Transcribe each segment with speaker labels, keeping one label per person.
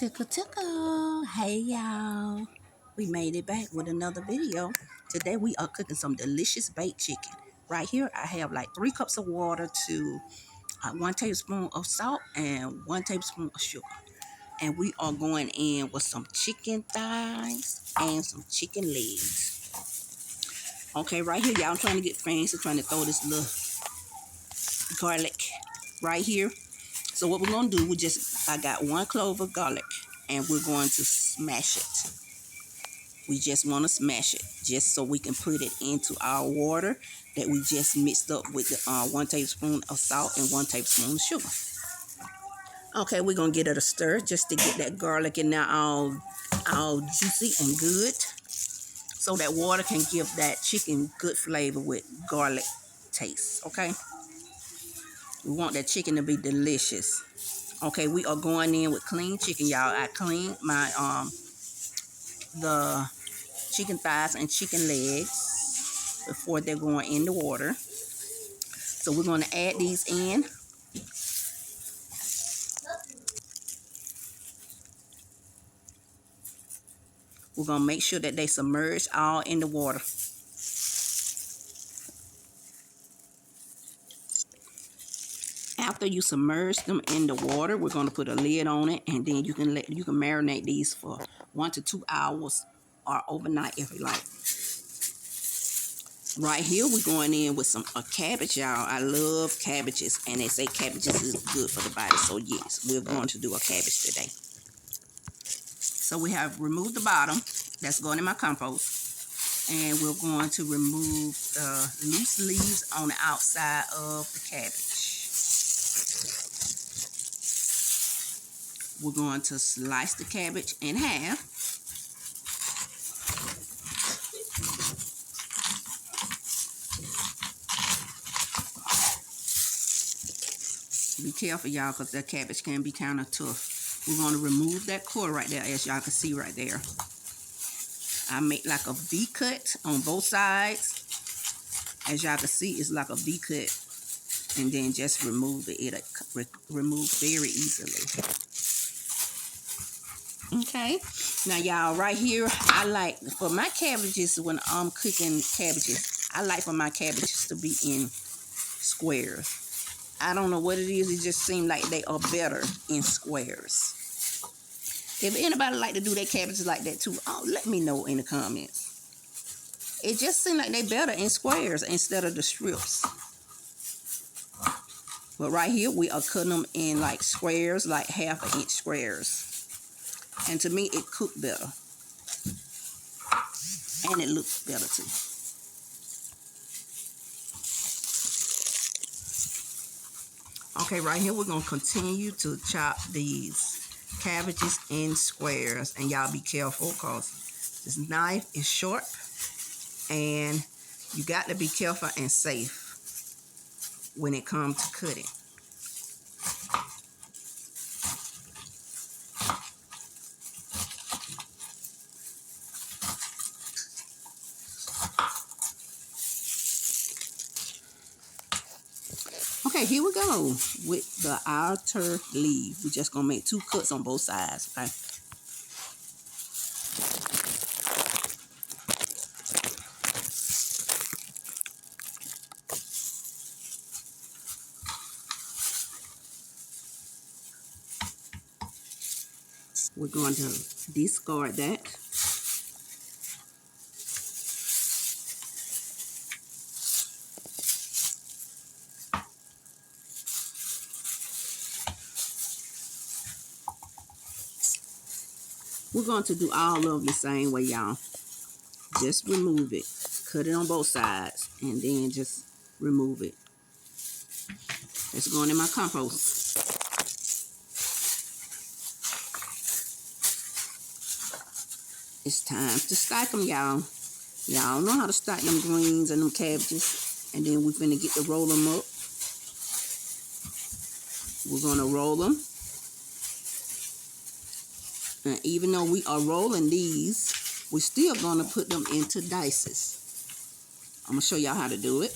Speaker 1: Tickle tickle. Hey y'all. We made it back with another video. Today we are cooking some delicious baked chicken. Right here I have like 3 cups of water to 1 tablespoon of salt and 1 tablespoon of sugar. And we are going in with some chicken thighs and some chicken legs. Okay, right here, y'all, I'm trying to get fancy, trying to throw this little garlic right here. So what we're going to do, I got 1 clove of garlic, and we're going to smash it. We just want to smash it, just so we can put it into our water that we just mixed up with the 1 tablespoon of salt and 1 tablespoon of sugar. Okay, we're going to get it a stir just to get that garlic in there all juicy and good, so that water can give that chicken good flavor with garlic taste, okay? We want that chicken to be delicious. Okay, we are going in with clean chicken, y'all. I cleaned my the chicken thighs and chicken legs before they're going in the water. So we're going to add these in. We're going to make sure that they submerge all in the water. After you submerge them in the water, we're going to put a lid on it, and then you can marinate these for 1 to 2 hours or overnight if you like. Right here, we're going in with a cabbage, y'all. I love cabbages, and they say cabbages is good for the body. So yes, we're going to do a cabbage today. So we have removed the bottom. That's going in my compost. And we're going to remove the loose leaves on the outside of the cabbage. We're going to slice the cabbage in half. Be careful, y'all, because that cabbage can be kind of tough. We're going to remove that core right there, as y'all can see right there. I make like a V cut on both sides. As y'all can see, it's like a V cut. And then just remove it. It'll remove very easily. Okay. Now, y'all, right here, I like, for my cabbages, when I'm cooking cabbages, I like for my cabbages to be in squares. I don't know what it is. It just seems like they are better in squares. If anybody like to do their cabbages like that too, let me know in the comments. It just seems like they better in squares instead of the strips. But right here, we are cutting them in like squares, like 1/2 inch squares. And to me, it cooked better. And it looks better too. Okay, right here, we're going to continue to chop these cabbages in squares. And y'all be careful, because this knife is sharp. And you got to be careful and safe when it comes to cutting. Okay, here we go with the outer leaf. We're just going to make 2 cuts on both sides, okay? We're going to discard that. We're going to do all of them the same way, y'all. Just remove it. Cut it on both sides. And then just remove it. It's going in my compost. It's time to stack them, y'all. Y'all know how to stack them greens and them cabbages. And then we're finna get to roll them up. We're going to roll them. And even though we are rolling these, we're still going to put them into dices. I'm going to show y'all how to do it.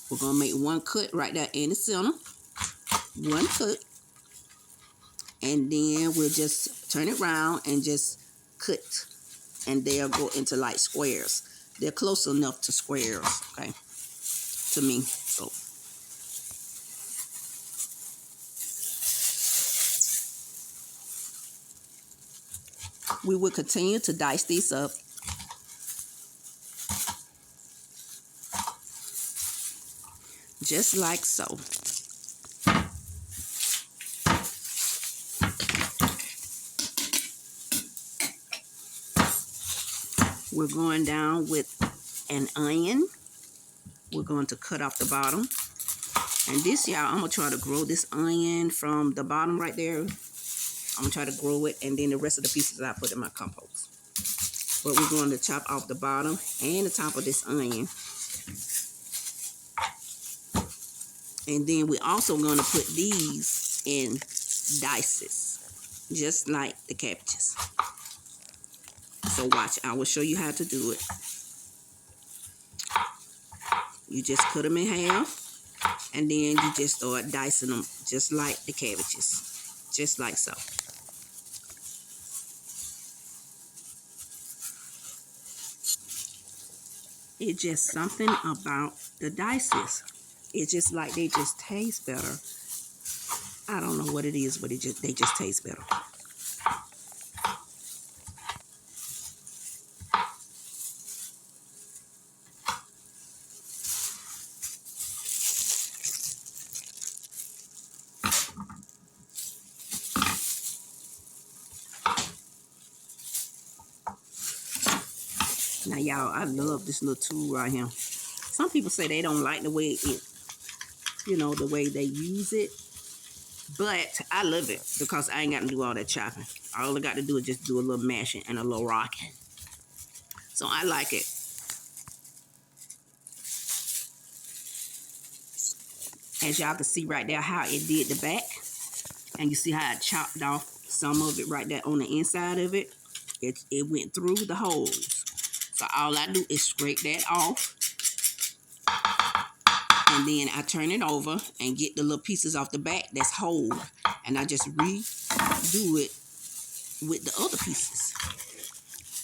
Speaker 1: We're going to make 1 cut right there in the center. 1 cut. And then we'll just turn it around and just cut, and they'll go into like squares. They're close enough to squares, okay, to me. So we will continue to dice these up. Just like so. We're going down with an onion. We're going to cut off the bottom. And this, y'all, I'm going to try to grow this onion from the bottom right there. I'm going to try to grow it, and then the rest of the pieces I put in my compost. But we're going to chop off the bottom and the top of this onion. And then we're also going to put these in dices, just like the cabbages. So watch, I will show you how to do it. You just cut them in half, and then you just start dicing them just like the cabbages, just like so. It's just something about the dices. It's just like they just taste better. I don't know what it is, but they just taste better. Now, y'all, I love this little tool right here. Some people say they don't like the way it, the way they use it. But I love it because I ain't got to do all that chopping. All I got to do is just do a little mashing and a little rocking. So I like it. As y'all can see right there how it did the back. And you see how I chopped off some of it right there on the inside of it. It went through the holes. So all I do is scrape that off. And then I turn it over and get the little pieces off the back that's whole. And I just redo it with the other pieces.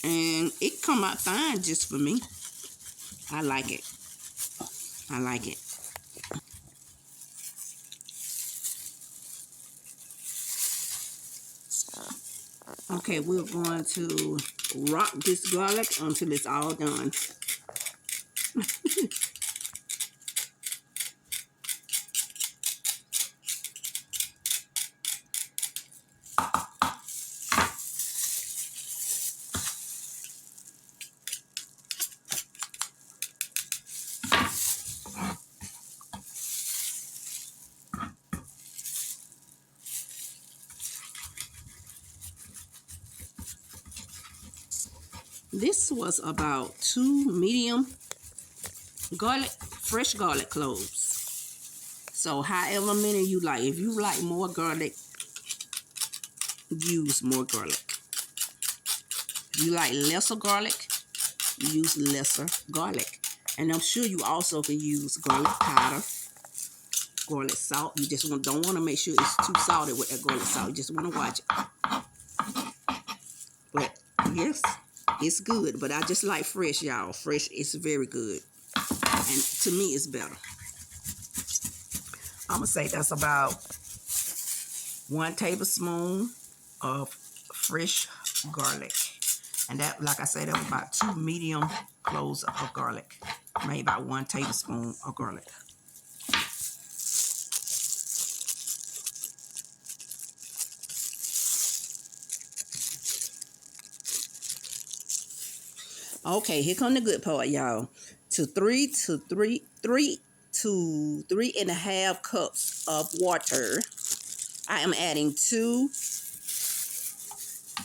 Speaker 1: And it come out fine just for me. I like it. I like it. Okay, we're going to rock this garlic until it's all done. This was about 2 medium fresh garlic cloves. So however many you like. If you like more garlic, use more garlic. If you like lesser garlic, use lesser garlic. And I'm sure you also can use garlic powder, garlic salt. You just don't want to make sure it's too salty with that garlic salt. You just want to watch it. But yes, it's good. But I just like fresh, y'all. Fresh is very good. And to me, it's better. I'm going to say that's about 1 tablespoon of fresh garlic. And that, like I said, that was about 2 medium cloves of garlic. Maybe about 1 tablespoon of garlic. Okay, here come the good part, y'all. To 3.5 cups of water, I am adding 2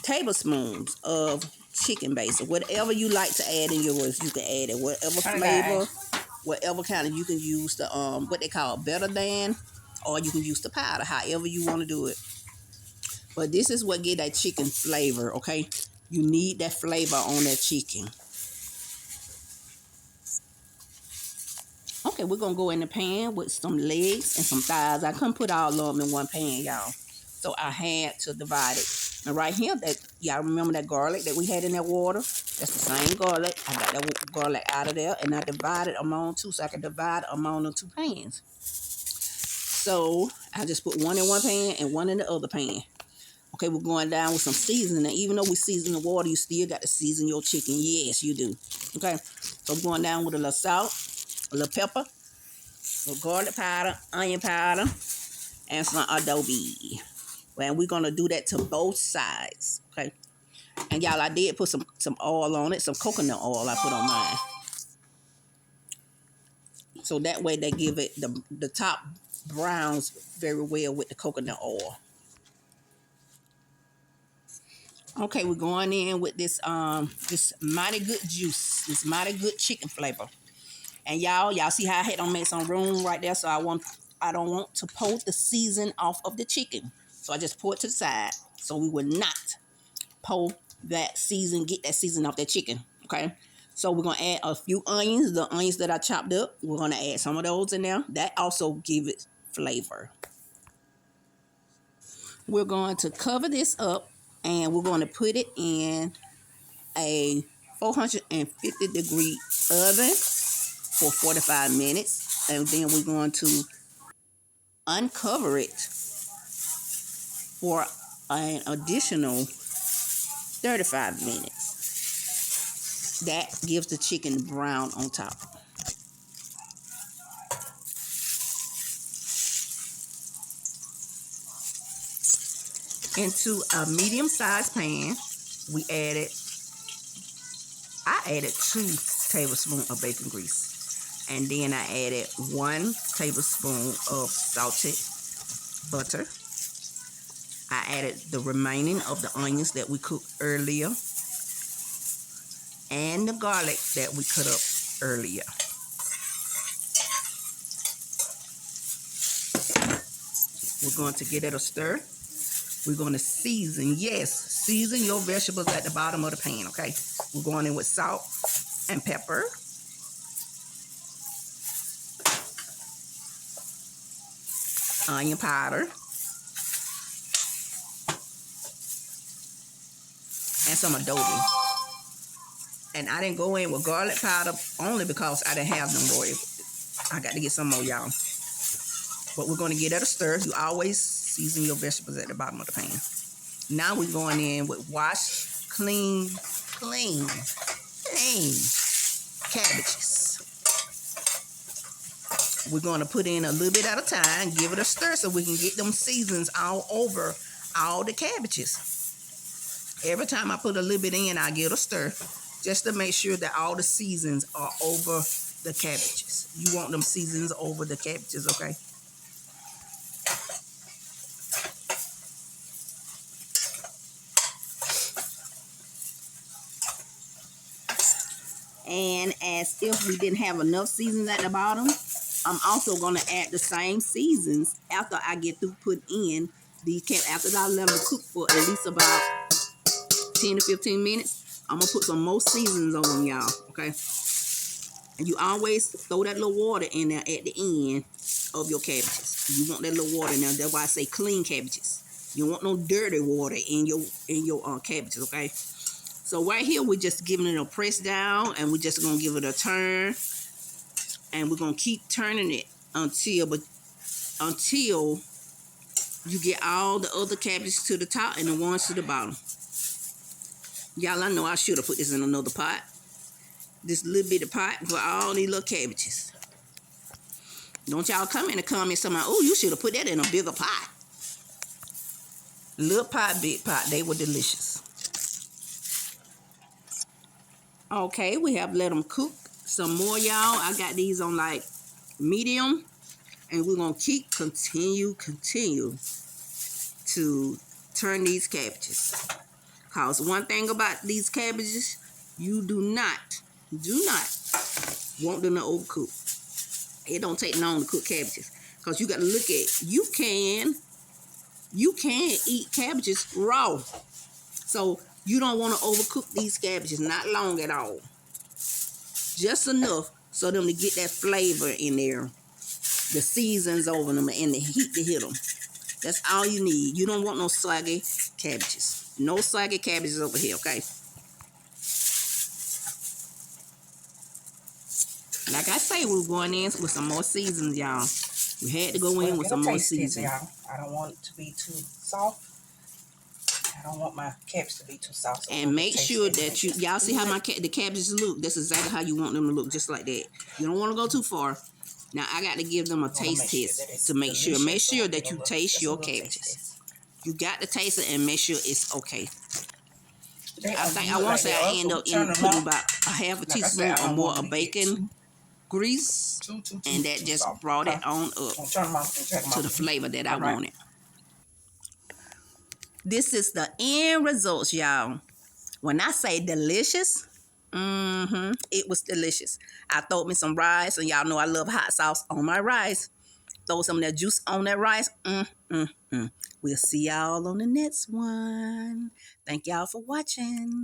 Speaker 1: tablespoons of chicken base. Whatever you like to add in yours, you can add it. Whatever flavor, whatever kind of, you can use the what they call better than, or you can use the powder, however you want to do it. But this is what get that chicken flavor, okay? You need that flavor on that chicken. Okay, we're going to go in the pan with some legs and some thighs. I couldn't put all of them in one pan, y'all. So I had to divide it. Now right here, that y'all remember that garlic that we had in that water? That's the same garlic. I got that garlic out of there, and I divided them on two, so I can divide them on the two pans. So I just put one in one pan and one in the other pan. Okay, we're going down with some seasoning. Even though we season the water, you still got to season your chicken. Yes, you do. Okay, so I'm going down with a little salt, a little pepper, a little garlic powder, onion powder, and some adobe. And we're going to do that to both sides. Okay, and y'all, I did put some oil on it, some coconut oil I put on mine. So that way they give it the top browns very well with the coconut oil. Okay, we're going in with this this mighty good juice, this mighty good chicken flavor. And y'all see how I had to make some room right there, so I don't want to pull the season off of the chicken. So I just pour it to the side, so we will not pull that season, get that season off that chicken. Okay, so we're gonna add a few onions, the onions that I chopped up. We're gonna add some of those in there. That also give it flavor. We're going to cover this up, and we're going to put it in a 450-degree oven for 45 minutes. And then we're going to uncover it for an additional 35 minutes. That gives the chicken brown on top. Into a medium-sized pan, I added 2 tablespoons of bacon grease. And then I added 1 tablespoon of salted butter. I added the remaining of the onions that we cooked earlier and the garlic that we cut up earlier. We're going to give it a stir. We're going to season. Yes, season your vegetables at the bottom of the pan, okay? We're going in with salt and pepper. Onion powder. And some adobe. And I didn't go in with garlic powder only because I didn't have no more. I got to get some more, y'all. But we're going to give that a stir. You always season your vegetables at the bottom of the pan. Now we're going in with washed, clean cabbages. We're going to put in a little bit at a time, give it a stir so we can get them seasons all over all the cabbages. Every time I put a little bit in, I give it a stir just to make sure that all the seasons are over the cabbages. You want them seasons over the cabbages, okay? And as if we didn't have enough seasons at the bottom, I'm also going to add the same seasons after I get through putting in these cabbages. After I let them cook for at least about 10 to 15 minutes, I'm going to put some more seasons on them, y'all, okay? And you always throw that little water in there at the end of your cabbages. You want that little water in there. That's why I say clean cabbages. You don't want no dirty water in your cabbages, okay? So right here, we're just giving it a press down, and we're just going to give it a turn. And we're going to keep turning it until you get all the other cabbages to the top and the ones to the bottom. Y'all, I know I should have put this in another pot. This little bitty pot for all these little cabbages. Don't y'all come in the comments saying, oh, you should have put that in a bigger pot. Little pot, big pot, they were delicious. Okay, we have let them cook some more, y'all. I got these on like medium, and we're going to continue to turn these cabbages. Because one thing about these cabbages, you do not want them to overcook. It don't take long to cook cabbages. Because you got to look at, you can eat cabbages raw. So you don't want to overcook these cabbages, not long at all. Just enough so them to get that flavor in there. The seasons over them and the heat to hit them. That's all you need. You don't want no soggy cabbages. No soggy cabbages over here, okay? Like I say, we're going in with some more seasons, y'all. We had to go in with some more seasoning.
Speaker 2: I don't want it to be too soft. I don't want my cabbage to be too soft. So
Speaker 1: and make sure that y'all see how the cabbages look. That's exactly how you want them to look, just like that. You don't want to go too far. Now I got to give them a taste test to make sure. Make sure that you taste your cabbages. You got to taste it and make sure it's okay. I want to say I end up putting about a half a teaspoon or more of bacon grease, and that just brought it on up to the flavor that I wanted. This is the end results, y'all. When I say delicious, it was delicious. I throw me some rice, and y'all know I love hot sauce on my rice. Throw some of that juice on that rice. We'll see y'all on the next one. Thank y'all for watching.